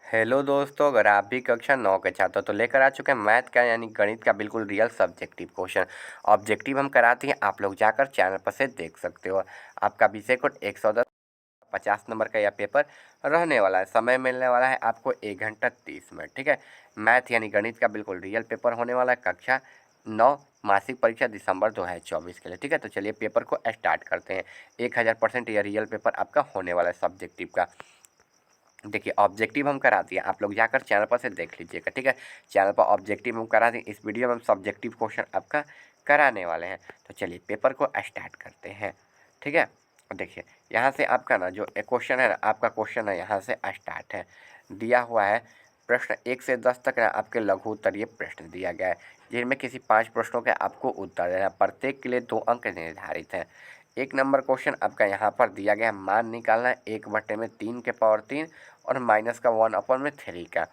Hello दोस्तों, अगर आप भी कक्षा 9 के छात्र हो तो लेकर आ चुके हैं मैथ का यानी गणित का बिल्कुल रियल सब्जेक्टिव क्वेश्चन। ऑब्जेक्टिव हम कराते हैं, आप लोग जाकर चैनल पर से देख सकते हो। आपका विषय कोड 110 50 नंबर का यह पेपर रहने वाला है। समय मिलने वाला है आपको 1 घंटा 30 मिनट। ठीक है, मैथ यानी गणित का बिल्कुल रियल पेपर होने वाला है कक्षा 9 मासिक परीक्षा दिसंबर 2024 के लिए। ठीक है, तो चलिए पेपर को स्टार्ट करते हैं। 1000% यह रियल पेपर आपका होने वाला है सब्जेक्टिव का। देखिए ऑब्जेक्टिव हम करा दिए, आप लोग जाकर चैनल पर से देख लीजिएगा। ठीक है, चैनल पर ऑब्जेक्टिव हम करा दिए, इस वीडियो में हम सब्जेक्टिव क्वेश्चन आपका कराने वाले हैं। तो चलिए पेपर को स्टार्ट करते हैं। ठीक है, देखिए यहाँ से आपका ना जो क्वेश्चन है ना, आपका क्वेश्चन है यहाँ से स्टार्ट है। दिया हुआ है प्रश्न 1 से 10 तक ना आपके लघु उत्तरीय प्रश्न दिया गया है, जिनमें किसी 5 प्रश्नों के आपको उत्तर देना है। प्रत्येक के लिए 2 अंक निर्धारित हैं। 1 नंबर क्वेश्चन आपका यहाँ पर दिया गया है, मान निकालना है 1/3 के पावर 3 और माइनस का 1/3 का।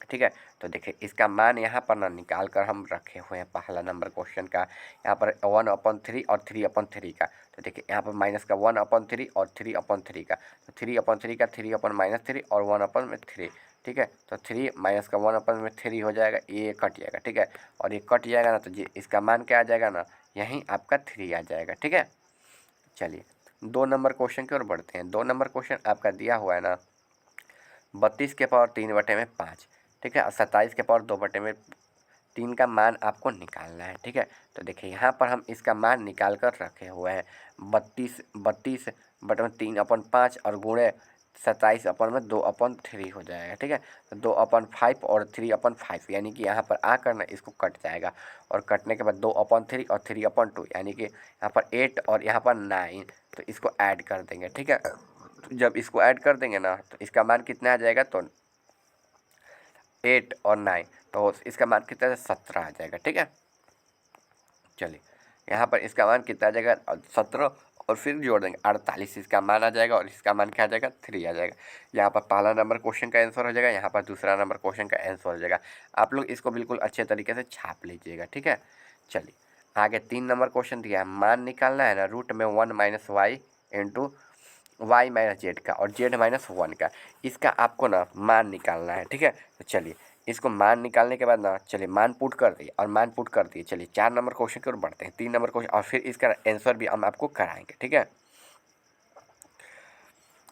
ठीक है, तो देखिए इसका मान यहाँ पर ना निकाल कर हम रखे हुए हैं। पहला नंबर क्वेश्चन का यहाँ पर 1/3 और 3/3 का। तो देखिए यहाँ पर माइनस का 1/3 और 3/3 का। तो 3/3 का 3/-3 और 1/3। ठीक है, तो 3 माइनस का 1/3 हो जाएगा, ये कट जाएगा। ठीक है, और ये कट जाएगा ना तो जी इसका मान क्या आ जाएगा ना, यहीं आपका 3 आ जाएगा। ठीक है, चलिए 2 नंबर क्वेश्चन की ओर बढ़ते हैं। 2 नंबर क्वेश्चन आपका दिया हुआ है ना 32 के पावर 3/5। ठीक है, और 27 के पावर 2/3 का मान आपको निकालना है। ठीक है, तो देखिए यहाँ पर हम इसका मान निकाल कर रखे हुए हैं। 32/3/5 और गुणे 27/2/3 हो जाएगा। ठीक है, तो 2/5 और 3/5 यानी कि यहाँ पर आकर ना इसको कट जाएगा, और कटने के बाद 2/3 और 3/2 यानी कि यहाँ पर 8 और यहाँ पर 9, तो इसको ऐड कर देंगे। ठीक है, तो जब इसको ऐड कर देंगे ना तो इसका मान कितना आ जाएगा, तो 8 और 9, तो इसका मान कितना 17 आ जाएगा। ठीक है, चलिए यहाँ पर इसका मान कितना आ जाएगा 17, और फिर जोड़ देंगे 48, इसका मान आ जाएगा, और इसका मान क्या आ जाएगा 3 आ जाएगा। यहाँ पर पहला नंबर क्वेश्चन का आंसर हो जाएगा, यहाँ पर दूसरा नंबर क्वेश्चन का आंसर हो जाएगा। आप लोग इसको बिल्कुल अच्छे तरीके से छाप लीजिएगा। ठीक है, चलिए आगे 3 नंबर क्वेश्चन दिया है, मान निकालना है ना रूट में 1 - y इंटू y - z का और z - 1 का। इसका आपको ना मान निकालना है। ठीक है, तो चलिए इसको मान निकालने के बाद ना चलिए मान पुट कर दिए और मान पुट कर दिए। चलिए 4 नंबर क्वेश्चन की ओर बढ़ते हैं। 3 नंबर क्वेश्चन और फिर इसका आंसर भी हम आपको कराएंगे। ठीक है,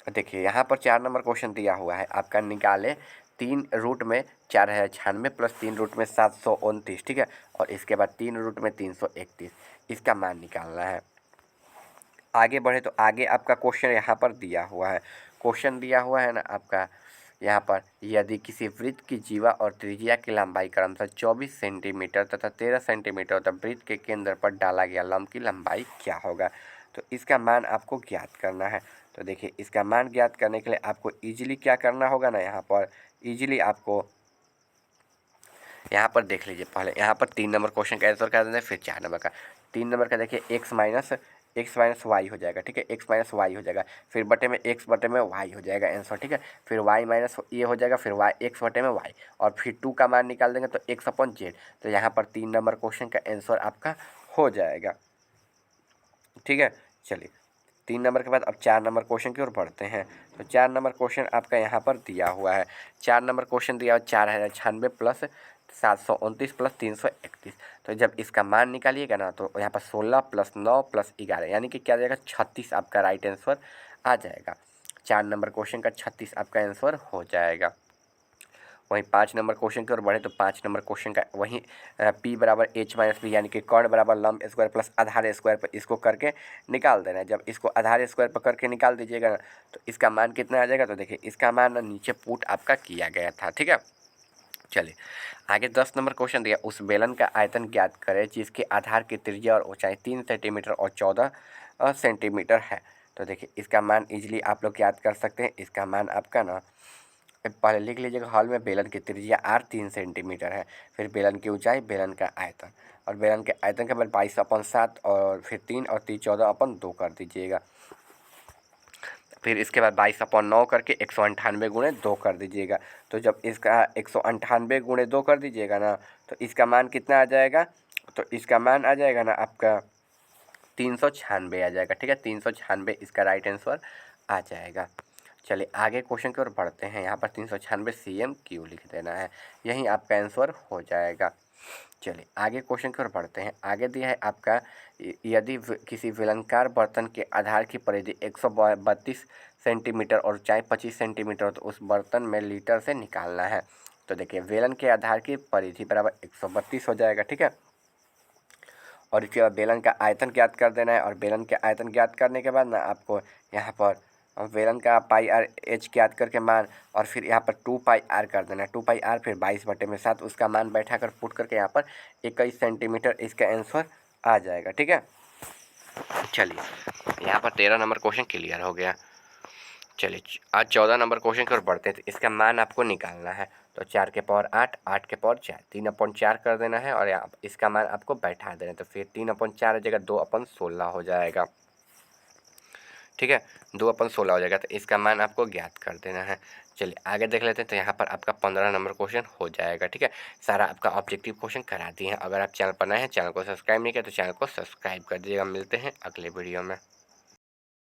देखिए यहाँ पर 4 नंबर क्वेश्चन दिया हुआ है आपका, निकाले 3 रूट में 4096 प्लस 3 रूट में 729। ठीक है, और इसके बाद 3 रूट में 331, इसका मान निकालना है। आगे बढ़े तो आगे आपका क्वेश्चन यहाँ पर दिया हुआ है। क्वेश्चन दिया हुआ है ना आपका यहाँ पर, यदि किसी वृत्त की जीवा और त्रिज्या की लंबाई क्रमशः 24 सेंटीमीटर तथा 13 सेंटीमीटर तथा वृत्त के केंद्र पर डाला गया लंब की लंबाई क्या होगा। तो इसका मान आपको ज्ञात करना है। तो देखिए इसका मान ज्ञात करने के लिए आपको ईजिली क्या करना होगा ना, यहाँ पर ईजिली आपको यहाँ पर देख लीजिए। पहले यहाँ पर 3 नंबर क्वेश्चन का आंसर कर देना है, फिर 4 नंबर का। 3 नंबर का देखिए x माइनस y हो जाएगा। ठीक है, x माइनस वाई हो जाएगा, फिर बटे में x बटे में y हो जाएगा आंसर। ठीक है, फिर y माइनस ये हो जाएगा, फिर y x बटे में y, और फिर 2 का मान निकाल देंगे तो x/z। तो यहाँ पर 3 नंबर क्वेश्चन का आंसर आपका हो जाएगा। ठीक है, चलिए 3 नंबर के बाद अब 4 नंबर क्वेश्चन की ओर बढ़ते हैं। तो 4 नंबर क्वेश्चन आपका यहाँ पर दिया हुआ है। 4 नंबर क्वेश्चन दिया हुआ 4096 प्लस 729 प्लस 331। तो जब इसका मान निकालिएगा ना तो यहाँ पर 16 प्लस 9 प्लस 11 यानी कि क्या आ जाएगा 36, आपका राइट आंसर आ जाएगा। 4 नंबर क्वेश्चन का 36 आपका आंसर हो जाएगा। वहीं 5 नंबर क्वेश्चन की ओर बढ़े तो 5 नंबर क्वेश्चन का वहीं P बराबर H-P यानी कि कर्ण बराबर लंब स्क्वायर प्लस आधार स्क्वायर पर इसको करके निकाल देना है। जब इसको आधार स्क्वायर पर करके निकाल दीजिएगा ना तो इसका मान कितना आ जाएगा, तो देखिए इसका मान ना नीचे पुट आपका किया गया था। ठीक है, चलिए आगे 10 नंबर क्वेश्चन दिया, उस बेलन का आयतन ज्ञात करें जिसके आधार की त्रिज्या और ऊंचाई 3 सेंटीमीटर और 14 सेंटीमीटर है। तो देखिए इसका मान इजीली आप लोग याद कर सकते हैं। इसका मान आपका ना पहले लिख लीजिएगा, हॉल में बेलन की त्रिज्या r 3 सेंटीमीटर है, फिर बेलन की ऊंचाई, बेलन का आयतन, और बेलन के आयतन के बाद 22/7 और फिर 3 और 3 14/2 कर दीजिएगा। फिर इसके बाद 22/9 करके 198 गुणे 2 कर दीजिएगा। तो जब इसका 198 गुणे 2 कर दीजिएगा ना तो इसका मान कितना आ जाएगा, तो इसका मान आ जाएगा ना आपका 396 आ जाएगा। ठीक है, 396 इसका राइट आंसर आ जाएगा। चलिए आगे क्वेश्चन की ओर बढ़ते हैं। यहाँ पर 396 cm³ लिख देना है, यही आपका आंसर हो जाएगा। चलिए आगे क्वेश्चन की ओर बढ़ते हैं। आगे दिया है आपका यदि किसी बेलनाकार बर्तन के आधार की परिधि 132 सेंटीमीटर और ऊंचाई 25 सेंटीमीटर हो तो उस बर्तन में लीटर से निकालना है। तो देखिए बेलन के आधार की परिधि बराबर 132 हो जाएगा, ठीक है। और इसके बाद बेलन का आयतन ज्ञात कर देना है, और बेलन के आयतन ज्ञात करने के बाद ना आपको यहाँ पर बेलन का पाई आर एच ज्ञात करके मान, और फिर यहाँ पर 2 पाई आर कर देना है। 2 पाई आर फिर 22/7 उसका मान बैठा कर पुट करके यहाँ पर 21 सेंटीमीटर इसका आंसर आ जाएगा, ठीक है। चलिए यहाँ पर 13 नंबर क्वेश्चन क्लियर हो गया। चलिए आज 14 नंबर क्वेश्चन की ओर बढ़ते हैं। तो इसका मान आपको निकालना है। तो 4 के पावर 8, 8 के पावर 4, 3/4 कर देना है, और यहाँ इसका मान आपको बैठा देना है। तो फिर 3/4 हो जाएगा, 2/16 हो जाएगा, ठीक है। 2/16 हो जाएगा, तो इसका मान आपको ज्ञात कर देना है। चलिए आगे देख लेते हैं। तो यहाँ पर आपका 15 नंबर क्वेश्चन हो जाएगा, ठीक है। सारा आपका ऑब्जेक्टिव क्वेश्चन करा दिए हैं। अगर आप चैनल पर नए हैं, चैनल को सब्सक्राइब नहीं किया तो चैनल को सब्सक्राइब कर दीजिएगा। मिलते हैं अगले वीडियो में।